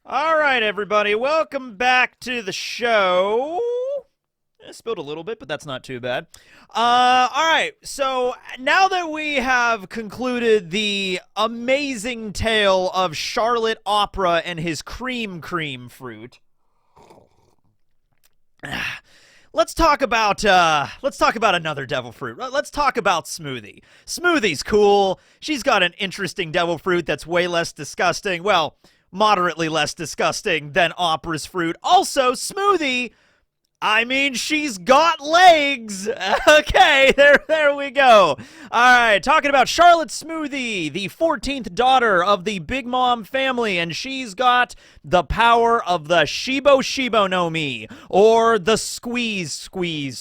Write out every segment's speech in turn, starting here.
All right, everybody, welcome back to the show. I spilled a little bit, but that's not too bad. All right, so now that we have concluded the amazing tale of Charlotte Opera and his cream fruit, let's talk about another devil fruit. Let's talk about Smoothie. Smoothie's cool. She's got an interesting devil fruit that's way less disgusting. Well, moderately less disgusting than Opera's fruit. Also, Smoothie, I mean, she's got legs. Okay, there we go. All right, talking about Charlotte Smoothie, the 14th daughter of the Big Mom family, and she's got the power of the Shibo Shibo No Mi, or the squeeze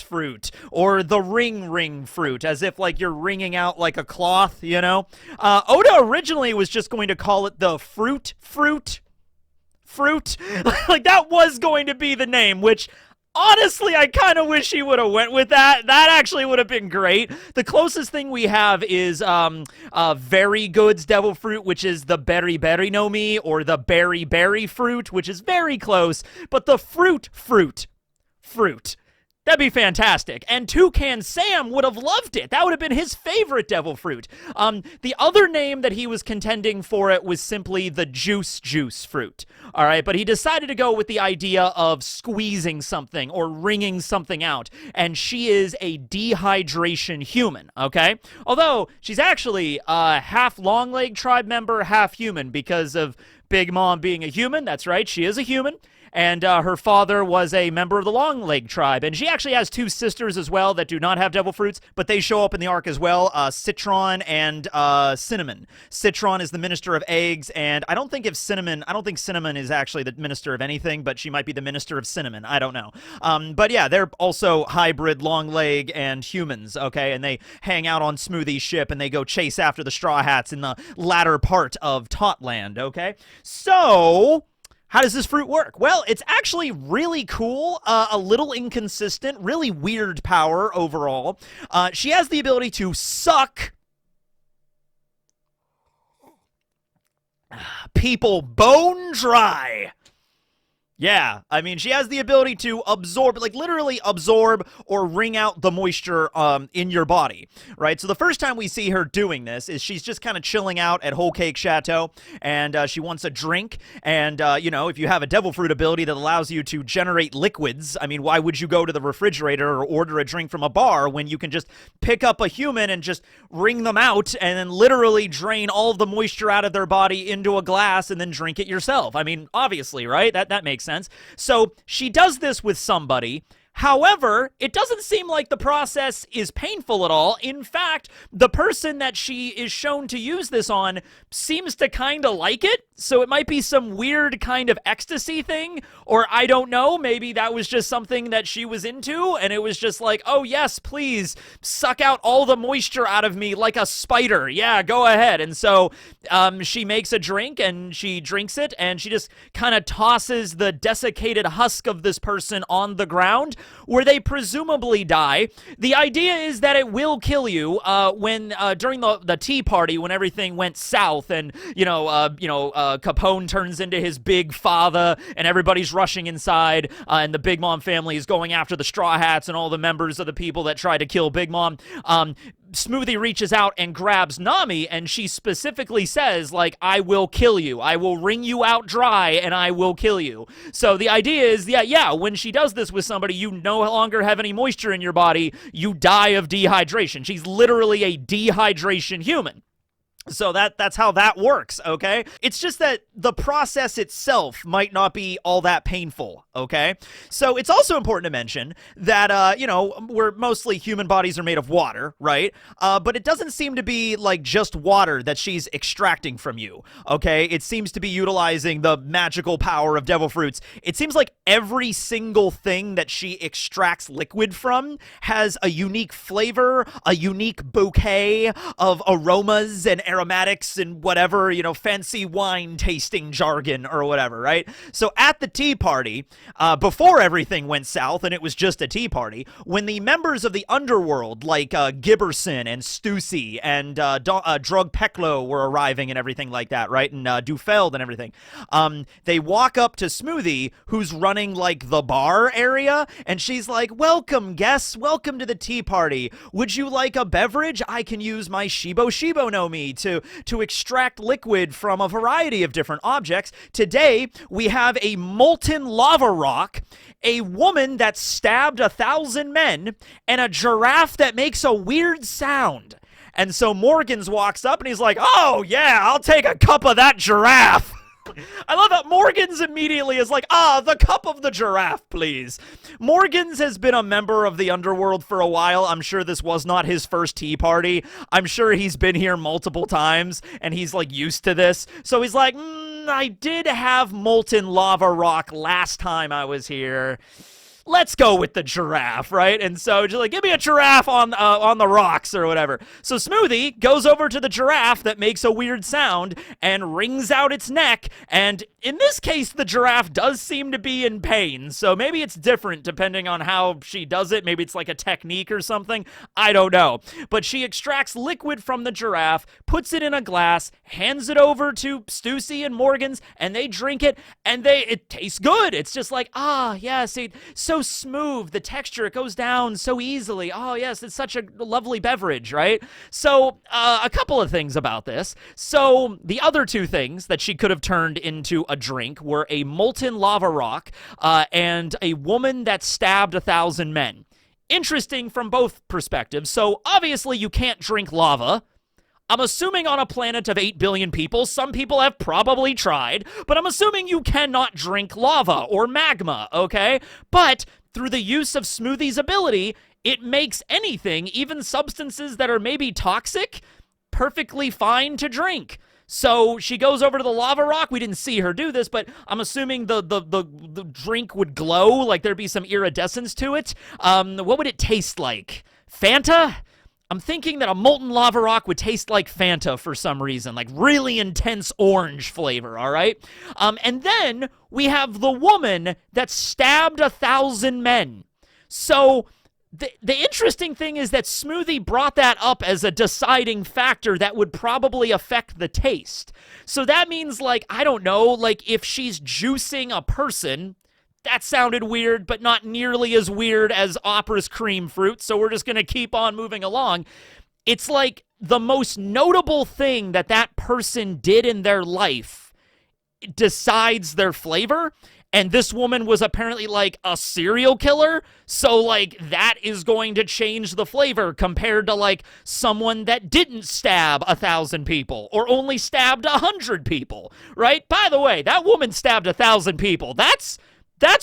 fruit, or the ring fruit, as if like you're wringing out like a cloth, you know? Oda originally was just going to call it the fruit. Like that was going to be the name, which honestly, I kind of wish he would have went with that. That actually would have been great. The closest thing we have is Very Good's devil fruit, which is the Berry no Mi, or the Berry fruit, which is very close. But the fruit. That'd be fantastic. And Toucan Sam would have loved it. That would have been his favorite devil fruit. The other name that he was contending for it was simply the juice fruit. All right, but he decided to go with the idea of squeezing something or wringing something out. And she is a dehydration human, okay? Although she's actually half long leg tribe member, half human because of Big Mom being a human. That's right, she is a human. And her father was a member of the Long Leg tribe. And she actually has two sisters as well that do not have devil fruits, but they show up in the arc as well, Citron and Cinnamon. Citron is the minister of eggs, and I don't think Cinnamon is actually the minister of anything, but she might be the minister of cinnamon. I don't know. But yeah, they're also hybrid Long Leg and humans, okay? And they hang out on Smoothie's ship, and they go chase after the Straw Hats in the latter part of Totland, okay? So how does this fruit work? Well, it's actually really cool, a little inconsistent, really weird power overall. She has the ability to suck people bone dry. Yeah, I mean, she has the ability to absorb, like literally absorb or wring out the moisture in your body, right? So the first time we see her doing this is she's just kind of chilling out at Whole Cake Chateau, and she wants a drink, and, you know, if you have a devil fruit ability that allows you to generate liquids, I mean, why would you go to the refrigerator or order a drink from a bar when you can just pick up a human and just wring them out and then literally drain all of the moisture out of their body into a glass and then drink it yourself? I mean, obviously, right? That makes sense. So she does this with somebody. However, it doesn't seem like the process is painful at all. In fact, the person that she is shown to use this on seems to kind of like it. So it might be some weird kind of ecstasy thing, or I don't know, maybe that was just something that she was into, and it was just like, oh yes, please, suck out all the moisture out of me like a spider. Yeah, go ahead. And so she makes a drink, and she drinks it, and she just kind of tosses the desiccated husk of this person on the ground, where they presumably die. The idea is that it will kill you when during the tea party, when everything went south, and Capone turns into his big father, and everybody's rushing inside, and the Big Mom family is going after the Straw Hats and all the members of the people that tried to kill Big Mom. Smoothie reaches out and grabs Nami, and she specifically says, like, I will kill you. I will wring you out dry, and I will kill you. So the idea is, yeah, when she does this with somebody, you no longer have any moisture in your body. You die of dehydration. She's literally a dehydration human. So that's how that works, okay? It's just that the process itself might not be all that painful, okay? So it's also important to mention that, we're mostly human bodies are made of water, right? But it doesn't seem to be like just water that she's extracting from you, okay? It seems to be utilizing the magical power of devil fruits. It seems like every single thing that she extracts liquid from has a unique flavor, a unique bouquet of aromas and aromatics and whatever, fancy wine tasting jargon or whatever, right? So at the tea party, before everything went south and it was just a tea party, when the members of the underworld like Gibberson and Stussy and Drug Peklo were arriving and everything like that, right? And Dufeld and everything, they walk up to Smoothie, who's running like the bar area, and she's like, welcome guests, welcome to the tea party. Would you like a beverage? I can use my Shibo Shibo No Mi to extract liquid from a variety of different objects. Today, we have a molten lava rock, a woman that stabbed 1,000 men, and a giraffe that makes a weird sound. And so Morgans walks up and he's like, oh yeah, I'll take a cup of that giraffe. I love that Morgans immediately is like, the cup of the giraffe, please. Morgans has been a member of the underworld for a while. I'm sure this was not his first tea party. I'm sure he's been here multiple times, and he's, like, used to this. So he's like, I did have molten lava rock last time I was here. Let's go with the giraffe, right? And so just like, give me a giraffe on the rocks or whatever. So Smoothie goes over to the giraffe that makes a weird sound and wrings out its neck. And in this case, the giraffe does seem to be in pain. So maybe it's different depending on how she does it. Maybe it's like a technique or something. I don't know. But she extracts liquid from the giraffe, puts it in a glass, hands it over to Stussy and Morgans, and they drink it, and it tastes good. It's just like, yes, so smooth, the texture, it goes down so easily. Oh yes, it's such a lovely beverage, right? So a couple of things about this. So the other two things that she could have turned into a drink were a molten lava rock and a woman that stabbed 1,000 men. Interesting from both perspectives. So obviously you can't drink lava. I'm assuming on a planet of 8 billion people, some people have probably tried, but I'm assuming you cannot drink lava or magma, okay? But through the use of Smoothie's ability, it makes anything, even substances that are maybe toxic, perfectly fine to drink. So she goes over to the lava rock. We didn't see her do this, but I'm assuming the drink would glow, like there'd be some iridescence to it. What would it taste like? Fanta? I'm thinking that a molten lava rock would taste like Fanta for some reason, like really intense orange flavor, all right? And then we have the woman that stabbed 1,000 men. So the interesting thing is that Smoothie brought that up as a deciding factor that would probably affect the taste. So that means, like, I don't know, like if she's juicing a person. That sounded weird, but not nearly as weird as Opera's cream fruit, so we're just going to keep on moving along. It's like the most notable thing that person did in their life decides their flavor, and this woman was apparently like a serial killer, so like that is going to change the flavor compared to like someone that didn't stab 1,000 people or only stabbed 100 people, right? By the way, that woman stabbed 1,000 people. That's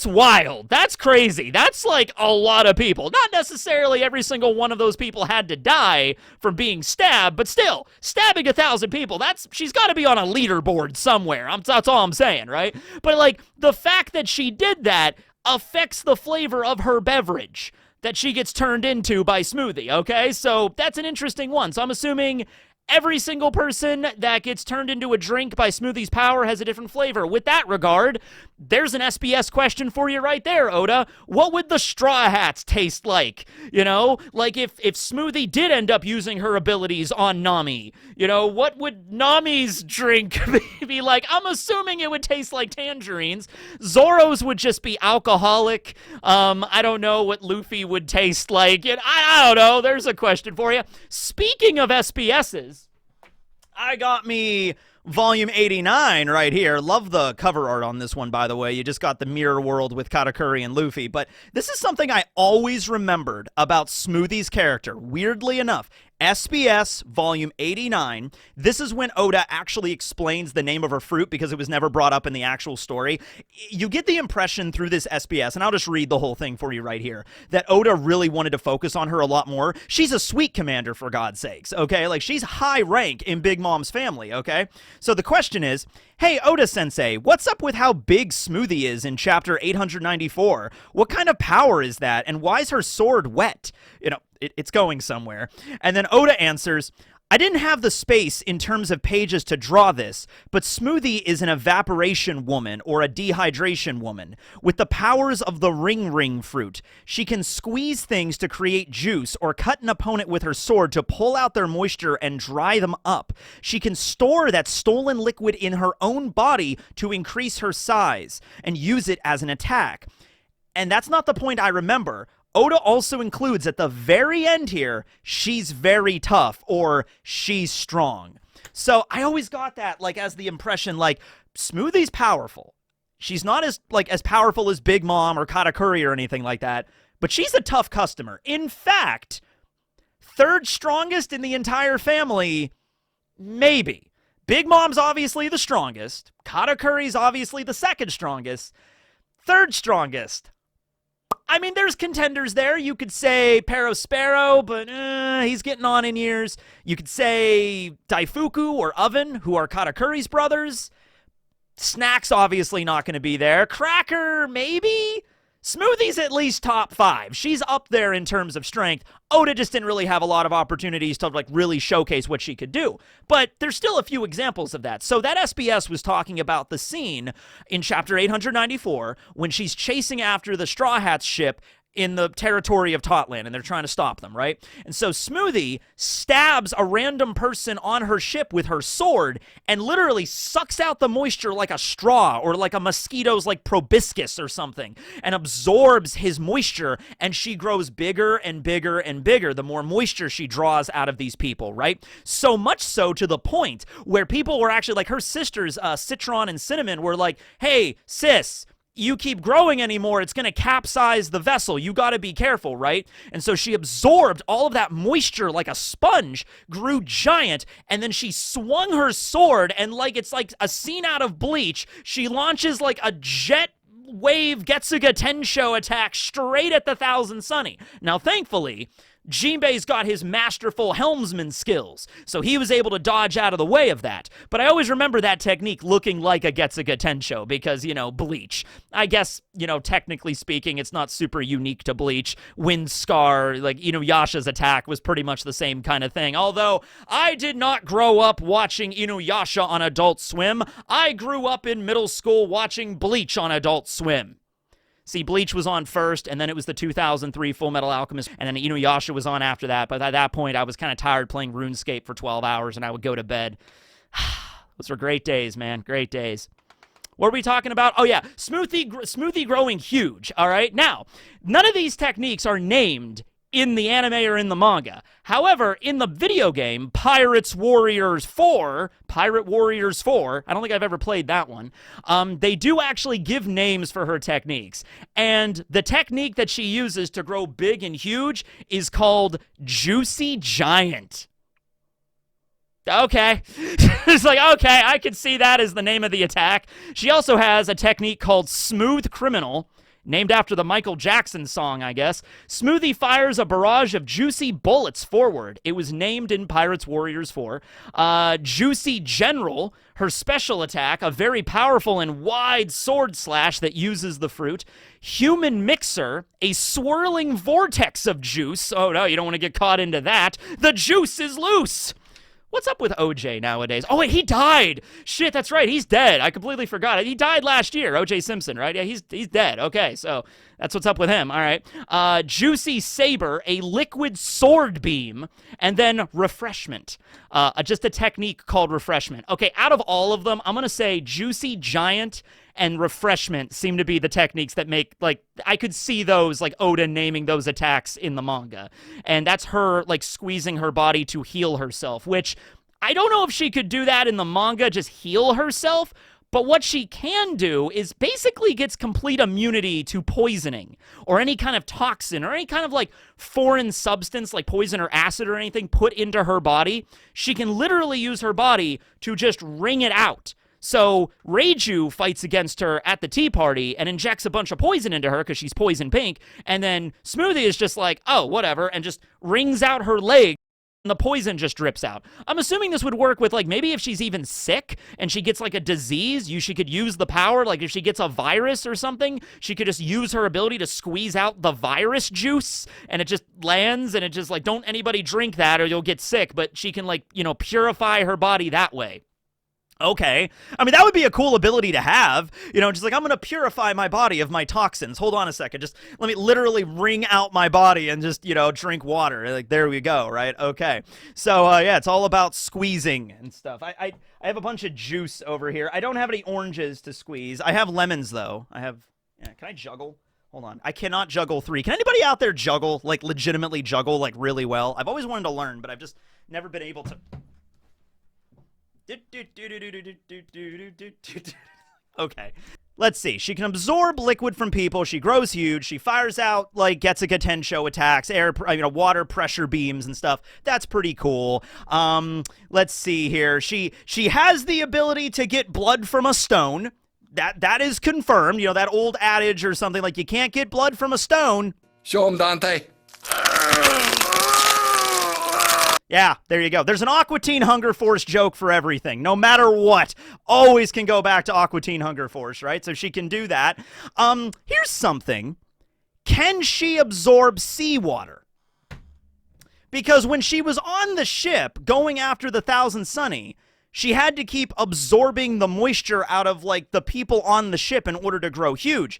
wild. That's crazy. That's like a lot of people. Not necessarily every single one of those people had to die from being stabbed, but still, stabbing 1,000 people, she's got to be on a leaderboard somewhere. That's all I'm saying, right? But like the fact that she did that affects the flavor of her beverage that she gets turned into by Smoothie, okay? So that's an interesting one. So I'm assuming every single person that gets turned into a drink by Smoothie's power has a different flavor. With that regard, there's an SBS question for you right there, Oda. What would the Straw Hats taste like? You know, like if Smoothie did end up using her abilities on Nami, you know, what would Nami's drink be like? I'm assuming it would taste like tangerines. Zoro's would just be alcoholic. I don't know what Luffy would taste like. I don't know. There's a question for you. Speaking of SBS's, I got me volume 89 right here. Love the cover art on this one, by the way. You just got the mirror world with Katakuri and Luffy. But this is something I always remembered about Smoothie's character. Weirdly enough, SBS volume 89. This is when Oda actually explains the name of her fruit because it was never brought up in the actual story. You get the impression through this SBS, and I'll just read the whole thing for you right here, that Oda really wanted to focus on her a lot more. She's a sweet commander, for God's sakes, okay? Like, she's high rank in Big Mom's family, okay? So the question is, hey, Oda-sensei, what's up with how big Smoothie is in chapter 894? What kind of power is that, and why is her sword wet? You know, it's going somewhere. And then Oda answers, I didn't have the space in terms of pages to draw this, but Smoothie is an evaporation woman or a dehydration woman with the powers of the ring fruit. She can squeeze things to create juice or cut an opponent with her sword to pull out their moisture and dry them up. She can store that stolen liquid in her own body to increase her size and use it as an attack. And that's not the point I remember. Oda also includes at the very end here, she's very tough or she's strong. So I always got that like as the impression like Smoothie's powerful. She's not as powerful as Big Mom or Katakuri or anything like that, but she's a tough customer. In fact, third strongest in the entire family, maybe. Big Mom's obviously the strongest. Katakuri's obviously the second strongest. Third strongest. I mean, there's contenders there. You could say Perospero, but he's getting on in years. You could say Daifuku or Oven, who are Katakuri's brothers. Snack's obviously not going to be there. Cracker, maybe? Smoothie's at least top 5. She's up there in terms of strength. Oda just didn't really have a lot of opportunities to like really showcase what she could do. But there's still a few examples of that. So that SBS was talking about the scene in chapter 894 when she's chasing after the Straw Hats ship in the territory of Totland, and they're trying to stop them, right? And so Smoothie stabs a random person on her ship with her sword and literally sucks out the moisture like a straw or like a mosquito's like proboscis or something and absorbs his moisture, and she grows bigger and bigger and bigger the more moisture she draws out of these people, right? So much so to the point where people were actually like her sisters, Citron and Cinnamon, were like, hey, sis, you keep growing anymore, it's going to capsize the vessel. You got to be careful, right? And so she absorbed all of that moisture like a sponge, grew giant, and then she swung her sword, and like it's like a scene out of Bleach. She launches like a jet wave Getsuga Tensho attack straight at the Thousand Sunny. Now, thankfully, Jinbei's got his masterful helmsman skills, so he was able to dodge out of the way of that. But I always remember that technique looking like a Getsuga Tensho because, you know, Bleach. I guess, you know, technically speaking, it's not super unique to Bleach. Wind Scar, like, you know, Yasha's attack was pretty much the same kind of thing. Although, I did not grow up watching Inuyasha on Adult Swim. I grew up in middle school watching Bleach on Adult Swim. See, Bleach was on first, and then it was the 2003 Full Metal Alchemist, and then Inuyasha was on after that. But at that point, I was kind of tired playing RuneScape for 12 hours, and I would go to bed. Those were great days, man. Great days. What are we talking about? Oh, yeah. Smoothie growing huge, all right? Now, none of these techniques are named in the anime or in the manga. However, in the video game, Pirate Warriors 4, I don't think I've ever played that one, they do actually give names for her techniques. And the technique that she uses to grow big and huge is called Juicy Giant. Okay. It's like, okay, I can see that as the name of the attack. She also has a technique called Smooth Criminal, named after the Michael Jackson song, I guess. Smoothie fires a barrage of juicy bullets forward. It was named in Pirates Warriors 4. Juicy General, her special attack, a very powerful and wide sword slash that uses the fruit. Human Mixer, a swirling vortex of juice. Oh no, you don't want to get caught into that. The juice is loose. What's up with OJ nowadays? Oh, wait, he died. Shit, that's right. He's dead. I completely forgot it. He died last year, OJ Simpson, right? Yeah, he's dead. Okay, so that's what's up with him. All right. Juicy Saber, a liquid sword beam, and then Refreshment. Just a technique called Refreshment. Okay, out of all of them, I'm going to say Juicy Giant and Refreshment seem to be the techniques that make, like, I could see those, like, Oda naming those attacks in the manga. And that's her, like, squeezing her body to heal herself, which I don't know if she could do that in the manga, just heal herself, but what she can do is basically gets complete immunity to poisoning or any kind of toxin or any kind of, like, foreign substance like poison or acid or anything put into her body. She can literally use her body to just wring it out. So Reiju fights against her at the tea party and injects a bunch of poison into her because she's poison pink, and then Smoothie is just like, oh, whatever, and just wrings out her leg and the poison just drips out. I'm assuming this would work with, like, maybe if she's even sick and she gets, like, a disease, she could use the power. Like, if she gets a virus or something, she could just use her ability to squeeze out the virus juice, and it just lands, and it just, like, don't anybody drink that or you'll get sick, but she can, like, purify her body that way. Okay. I mean, that would be a cool ability to have. Just like, I'm going to purify my body of my toxins. Hold on a second. Just let me literally wring out my body and just, drink water. Like, there we go, right? Okay. So, yeah, it's all about squeezing and stuff. I have a bunch of juice over here. I don't have any oranges to squeeze. I have lemons, though. Can I juggle? Hold on. I cannot juggle 3. Can anybody out there juggle, like, legitimately juggle, like, really well? I've always wanted to learn, but I've just never been able to. Okay. Let's see. She can absorb liquid from people. She grows huge. She fires out, like, Getsuga Tensho attacks, water pressure beams and stuff. That's pretty cool. Let's see here. She has the ability to get blood from a stone. That is confirmed. That old adage or something like, you can't get blood from a stone. Show him, Dante. Yeah, there you go. There's an Aqua Teen Hunger Force joke for everything. No matter what, always can go back to Aqua Teen Hunger Force, right? So she can do that. Here's something. Can she absorb seawater? Because when she was on the ship going after the Thousand Sunny, she had to keep absorbing the moisture out of, like, the people on the ship in order to grow huge.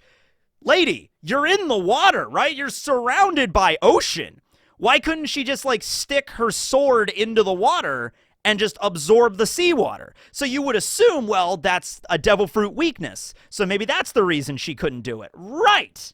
Lady, you're in the water, right? You're surrounded by ocean. Why couldn't she just, like, stick her sword into the water and just absorb the seawater? So you would assume, well, that's a devil fruit weakness. So maybe that's the reason she couldn't do it. Right.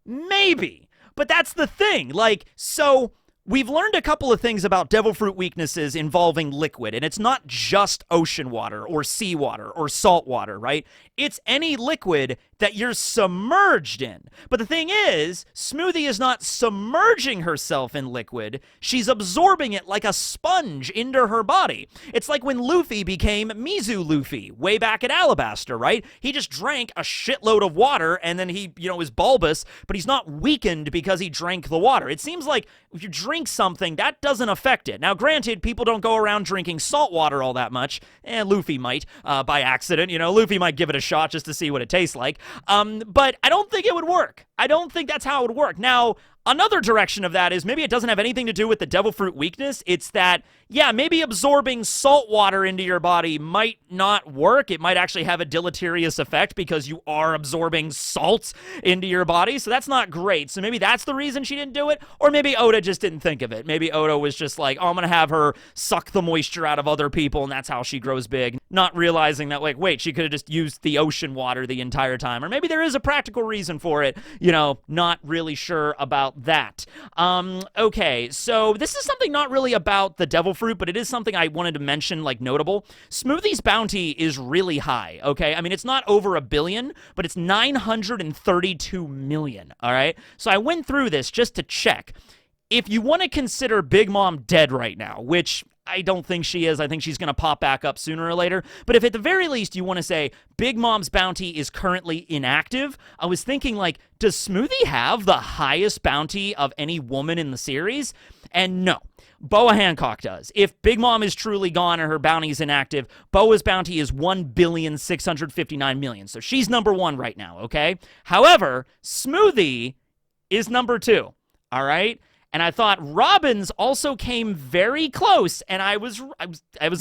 Maybe. But that's the thing. Like, so we've learned a couple of things about devil fruit weaknesses involving liquid, and it's not just ocean water or seawater or salt water, right? It's any liquid that you're submerged in. But the thing is, Smoothie is not submerging herself in liquid. She's absorbing it like a sponge into her body. It's like when Luffy became Mizu Luffy way back at Alabasta, right? He just drank a shitload of water, and then he, is bulbous, but he's not weakened because he drank the water. It seems like if you drink something, that doesn't affect it. Now, granted, people don't go around drinking salt water all that much. Luffy might, by accident. Luffy might give it a shot just to see what it tastes like. But I don't think it would work. I don't think that's how it would work. Now, another direction of that is maybe it doesn't have anything to do with the devil fruit weakness. It's that, yeah, maybe absorbing salt water into your body might not work. It might actually have a deleterious effect because you are absorbing salt into your body. So that's not great. So maybe that's the reason she didn't do it. Or maybe Oda just didn't think of it. Maybe Oda was just like, oh, I'm going to have her suck the moisture out of other people, and that's how she grows big. Not realizing that, like, wait, she could have just used the ocean water the entire time. Or maybe there is a practical reason for it. Not really sure about that. Okay, so this is something not really about the devil fruit, but it is something I wanted to mention, like, notable. Smoothie's bounty is really high, okay? I mean, it's not over 1 billion, but it's 932 million, all right? So I went through this just to check. If you want to consider Big Mom dead right now, which I don't think she is. I think she's going to pop back up sooner or later. But if at the very least you want to say Big Mom's bounty is currently inactive, I was thinking, like, does Smoothie have the highest bounty of any woman in the series? And no. Boa Hancock does. If Big Mom is truly gone and her bounty is inactive, Boa's bounty is 1,659,000,000. So she's number 1 right now, okay? However, Smoothie is number 2, all right? And I thought Robin's also came very close, and I was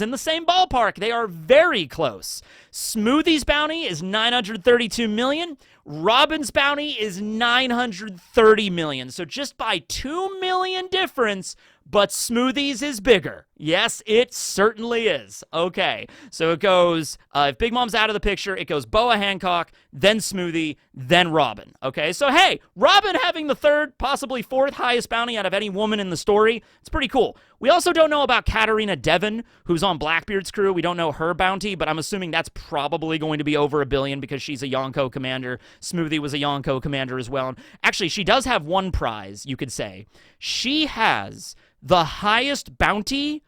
in the same ballpark. They are very close. Smoothie's bounty is 932 million. Robin's bounty is 930 million. So just by 2 million difference, but Smoothie's is bigger. Yes, it certainly is. Okay, so it goes, if Big Mom's out of the picture, it goes Boa Hancock, then Smoothie, then Robin. Okay, so hey, Robin having the 3rd, possibly 4th highest bounty out of any woman in the story, it's pretty cool. We also don't know about Katarina Devon, who's on Blackbeard's crew. We don't know her bounty, but I'm assuming that's probably going to be over 1 billion because she's a Yonko commander. Smoothie was a Yonko commander as well. And actually, she does have one prize, you could say. She has the highest bounty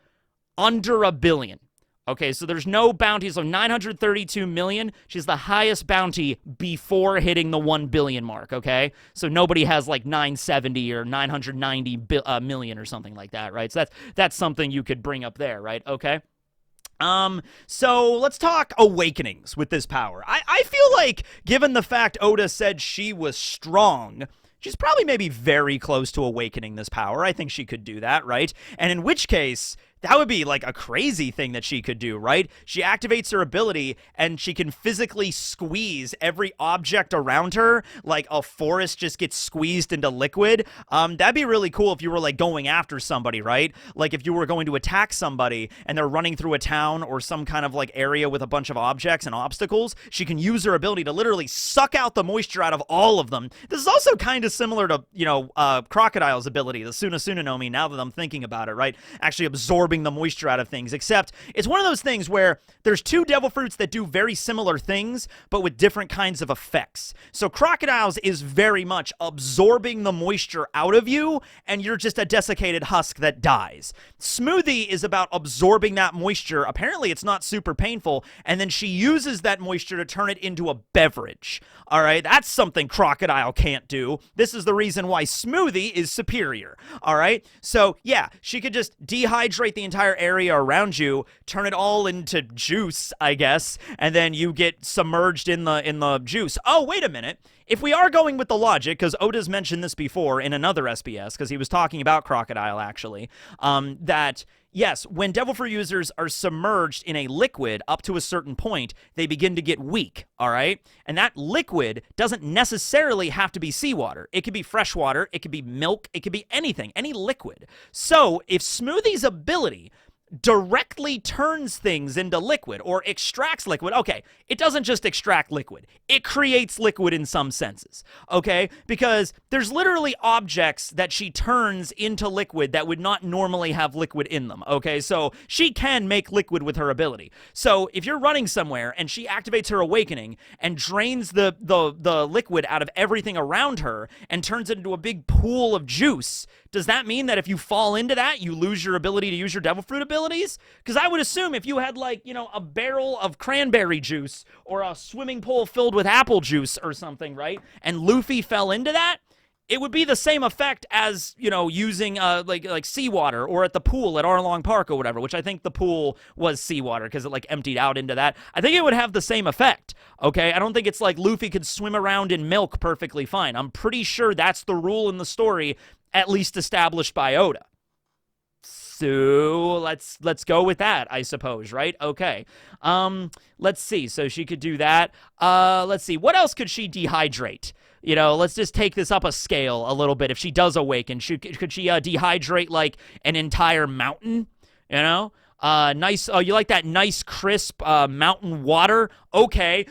under 1 billion. Okay, so there's no bounty. So 932 million. She's the highest bounty before hitting the 1 billion mark, okay? So nobody has like 970 or 990 million or something like that, right? So that's something you could bring up there, right? Okay. So let's talk awakenings with this power. I feel like, given the fact Oda said she was strong, she's probably maybe very close to awakening this power. I think she could do that, right? And in which case, that would be like a crazy thing that she could do, right? She activates her ability and she can physically squeeze every object around her, like a forest just gets squeezed into liquid. That'd be really cool if you were like going after somebody, right? Like if you were going to attack somebody and they're running through a town or some kind of like area with a bunch of objects and obstacles, she can use her ability to literally suck out the moisture out of all of them. This is also kind of similar to, Crocodile's ability, the Suna no Mi, now that I'm thinking about it, right? Actually absorbing the moisture out of things, except it's one of those things where there's two devil fruits that do very similar things, but with different kinds of effects. So Crocodile's is very much absorbing the moisture out of you, and you're just a desiccated husk that dies. Smoothie is about absorbing that moisture. Apparently, it's not super painful, and then she uses that moisture to turn it into a beverage. All right, that's something Crocodile can't do. This is the reason why Smoothie is superior. All right, so yeah, she could just dehydrate the entire area around you, turn it all into juice, I guess, and then you get submerged in the juice. Oh, wait a minute. If we are going with the logic, because Oda's mentioned this before in another SBS, because he was talking about Crocodile, actually, that yes, when Devil Fruit users are submerged in a liquid up to a certain point, they begin to get weak, all right? And that liquid doesn't necessarily have to be seawater. It could be fresh water, it could be milk, it could be anything, any liquid. So if Smoothie's ability directly turns things into liquid or extracts liquid. Okay, it doesn't just extract liquid. It creates liquid in some senses, okay? Because there's literally objects that she turns into liquid that would not normally have liquid in them, okay? So she can make liquid with her ability. So if you're running somewhere and she activates her awakening and drains the liquid out of everything around her and turns it into a big pool of juice, does that mean that if you fall into that, you lose your ability to use your devil fruit abilities? Because I would assume if you had, like, a barrel of cranberry juice or a swimming pool filled with apple juice or something, right? And Luffy fell into that, it would be the same effect as, using like seawater or at the pool at Arlong Park or whatever, which I think the pool was seawater because it like emptied out into that. I think it would have the same effect, okay? I don't think it's like Luffy could swim around in milk perfectly fine. I'm pretty sure that's the rule in the story, at least established by Oda. So let's go with that, I suppose, right? Okay. Let's see. So she could do that. Let's see. What else could she dehydrate? Let's just take this up a scale a little bit. If she does awaken, could she dehydrate like an entire mountain? Nice. Oh, you like that nice, crisp mountain water? Okay.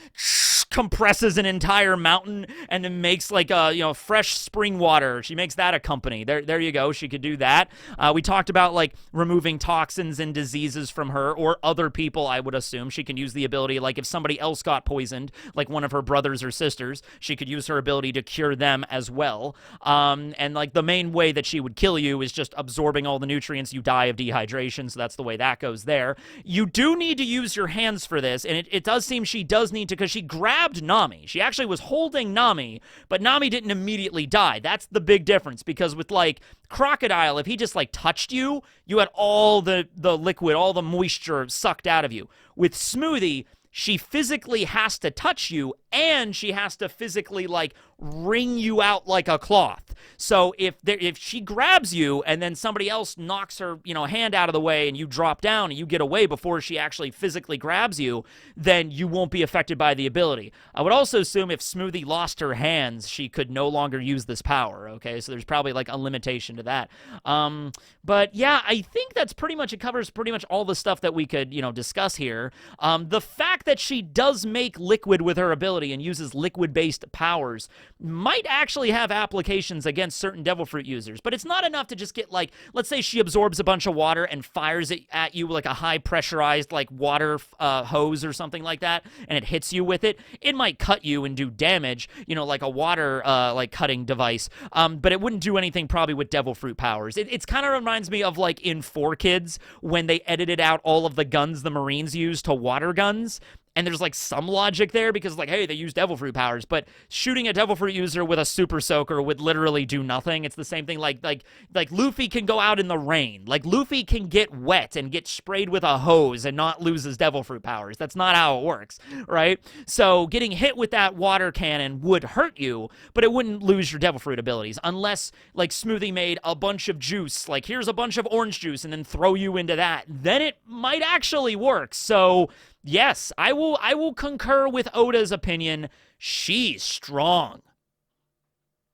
Compresses an entire mountain and then makes like fresh spring water. She makes that a company. There you go. She could do that. We talked about like removing toxins and diseases from her or other people. I would assume she can use the ability, like if somebody else got poisoned, like one of her brothers or sisters, she could use her ability to cure them as well. And like the main way that she would kill you is just absorbing all the nutrients. You die of dehydration, so that's the way that goes there. You do need to use your hands for this, and it does seem she does need to, because she grabbed Nami. She actually was holding Nami, but Nami didn't immediately die. That's the big difference, because with like Crocodile, if he just like touched you, you had all the liquid, all the moisture sucked out of you. With Smoothie, she physically has to touch you, and she has to physically like wring you out like a cloth. So if she grabs you and then somebody else knocks her hand out of the way and you drop down and you get away before she actually physically grabs you, then you won't be affected by the ability. I would also assume if Smoothie lost her hands, she could no longer use this power, okay? So there's probably like a limitation to that. But yeah, I think that's pretty much, it covers pretty much all the stuff that we could discuss here. The fact that she does make liquid with her ability ability and uses liquid-based powers, might actually have applications against certain devil fruit users. But it's not enough to just get, like, let's say she absorbs a bunch of water and fires it at you like a high-pressurized, like, water hose or something like that, and it hits you with it. It might cut you and do damage, you know, like a water, like, cutting device. But it wouldn't do anything probably with devil fruit powers. It's kind of reminds me of, like, in 4Kids, when they edited out all of the guns the Marines use to water guns. And there's, like, some logic there because, like, hey, they use devil fruit powers, but shooting a devil fruit user with a super soaker would literally do nothing. It's the same thing like Luffy can go out in the rain. Like, Luffy can get wet and get sprayed with a hose and not lose his devil fruit powers. That's not how it works, right? So getting hit with that water cannon would hurt you, but it wouldn't lose your devil fruit abilities unless, like, Smoothie made a bunch of juice. Like, here's a bunch of orange juice and then throw you into that. Then it might actually work. So yes, I will concur with Oda's opinion. She's strong.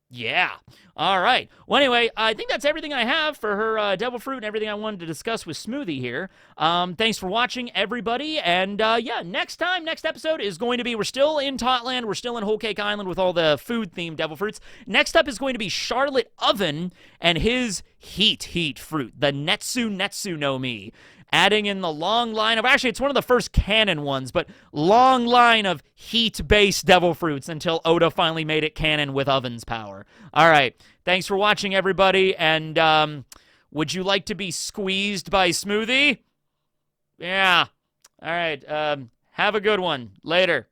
Yeah. All right. Well, anyway, I think that's everything I have for her devil fruit and everything I wanted to discuss with Smoothie here. Thanks for watching, everybody. And yeah, next episode is going to be, we're still in Totland. We're still in Whole Cake Island with all the food-themed devil fruits. Next up is going to be Charlotte Oven and his heat fruit, the Netsu No Mi. Adding in the long line of, actually, it's one of the first canon ones, but long line of heat-based devil fruits until Oda finally made it canon with Oven's power. All right. Thanks for watching, everybody. And would you like to be squeezed by Smoothie? Yeah. All right. Have a good one. Later.